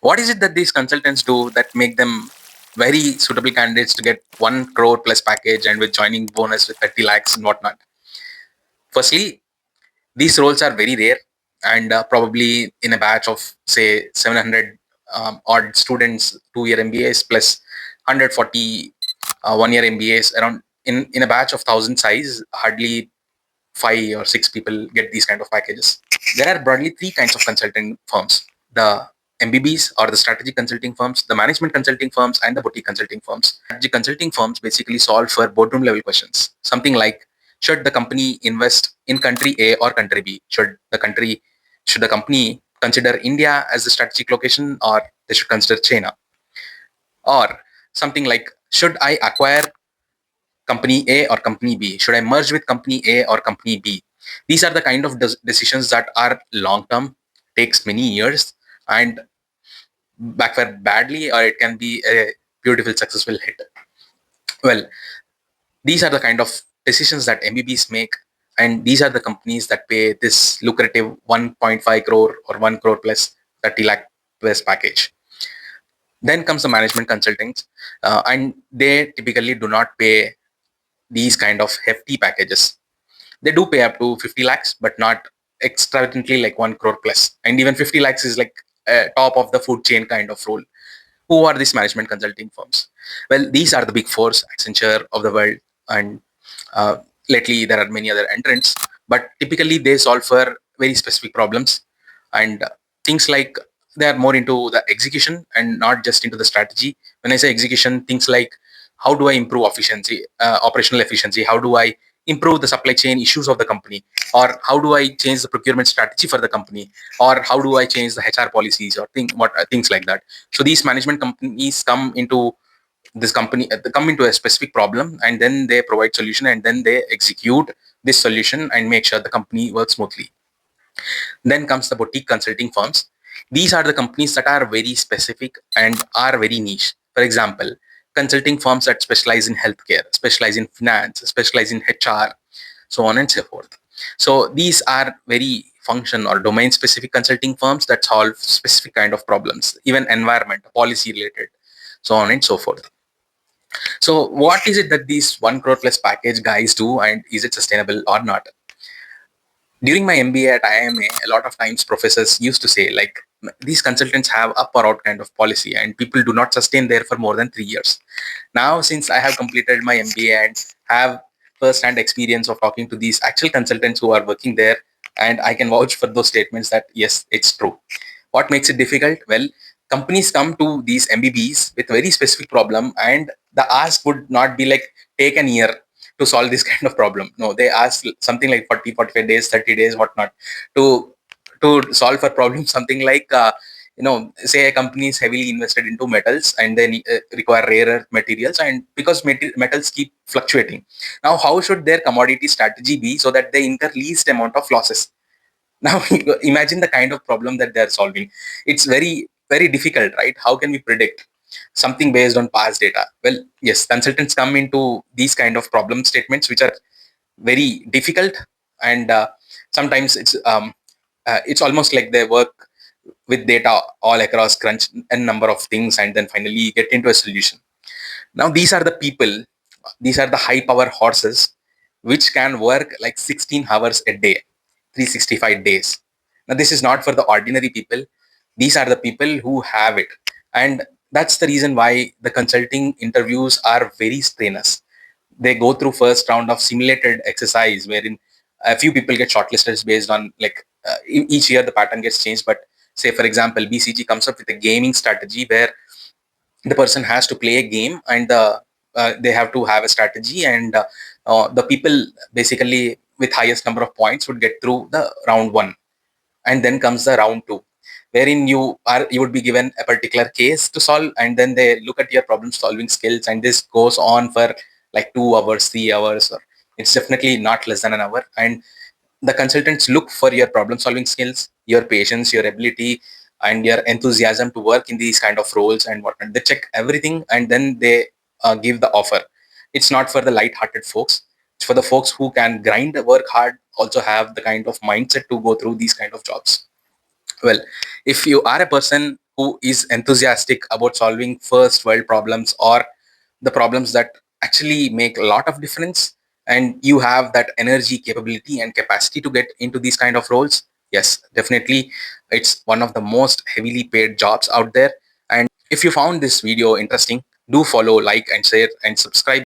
What is it that these consultants do that make them very suitable candidates to get 1 crore plus package and with joining bonus with 30 lakhs and whatnot? Firstly, these roles are very rare, and probably in a batch of say 700 odd students, 2-year MBAs plus 140 1-year MBAs, around in a batch of 1,000 size, hardly 5 or 6 people get these kind of packages. There are broadly three kinds of consulting firms: the MBBs or the strategy consulting firms, the management consulting firms, and the boutique consulting firms. Strategy consulting firms basically solve for boardroom level questions. Something like, should the company invest in country A or country B? Should the company consider India as the strategic location, or they should consider China? Or something like, should I acquire company A or company B? Should I merge with company A or company B? These are the kind of decisions that are long term, takes many years, and backfire badly, or it can be a beautiful successful hit. Well, these are the kind of decisions that MBBs make, and these are the companies that pay this lucrative 1.5 crore or 1 crore plus 30 lakh plus package. Then comes the management consultings, and they typically do not pay these kind of hefty packages. They do pay up to 50 lakhs, but not extravagantly like 1 crore plus. And even 50 lakhs is like top of the food chain kind of role. Who are these management consulting firms? Well, these are the big fours, Accenture of the world, and uh, lately there are many other entrants. But typically they solve for very specific problems, and things like they are more into the execution and not just into the strategy. When I say execution, things like, how do I improve efficiency, operational efficiency? How do I improve the supply chain issues of the company? Or how do I change the procurement strategy for the company? Or how do I change the HR policies, or things like that? So these management companies come into a specific problem, and then they provide solution, and then they execute this solution and make sure the company works smoothly. Then comes the boutique consulting firms. These are the companies that are very specific and are very niche. For example, consulting firms that specialize in healthcare, specialize in finance, specialize in HR, so on and so forth. So these are very function or domain specific consulting firms that solve specific kind of problems, even environment, policy related, so on and so forth. So what is it that these 1 crore plus package guys do, and is it sustainable or not? During my MBA at IMA, a lot of times professors used to say, like, these consultants have up or out kind of policy, and people do not sustain there for more than 3 years. Now, since I have completed my MBA and have first-hand experience of talking to these actual consultants who are working there, and I can vouch for those statements that yes, it's true. What makes it difficult? Well, companies come to these MBBs with very specific problem, and the ask would not be like, take an year to solve this kind of problem. No, they ask something like 40, 45 days, 30 days, whatnot, to solve a problem. Something like, say a company is heavily invested into metals, and they require rarer materials, and because metals keep fluctuating. Now, how should their commodity strategy be so that they incur least amount of losses? Now, imagine the kind of problem that they're solving. It's very, very difficult, right? How can we predict something based on past data? Well, yes, consultants come into these kind of problem statements, which are very difficult, and sometimes it's almost like they work with data all across, crunch a number of things, and then finally get into a solution. Now, these are the high power horses which can work like 16 hours a day, 365 days. Now, this is not for the ordinary people. These are the people who have it. And that's the reason why the consulting interviews are very strenuous. They go through first round of simulated exercise wherein a few people get shortlisted based on like each year the pattern gets changed. But say, for example, BCG comes up with a gaming strategy where the person has to play a game, and they have to have a strategy, and the people basically with highest number of points would get through the round one. And then comes the round two, wherein you would be given a particular case to solve, and then they look at your problem solving skills, and this goes on for like 2 hours, 3 hours, or it's definitely not less than an hour. And the consultants look for your problem solving skills, your patience, your ability, and your enthusiasm to work in these kind of roles and whatnot. They check everything, and then they give the offer. It's not for the light-hearted folks. It's for the folks who can grind, work hard, also have the kind of mindset to go through these kind of jobs. Well, if you are a person who is enthusiastic about solving first world problems, or the problems that actually make a lot of difference, and you have that energy, capability and capacity to get into these kind of roles, yes, definitely it's one of the most heavily paid jobs out there. And if you found this video interesting, do follow, like and share and subscribe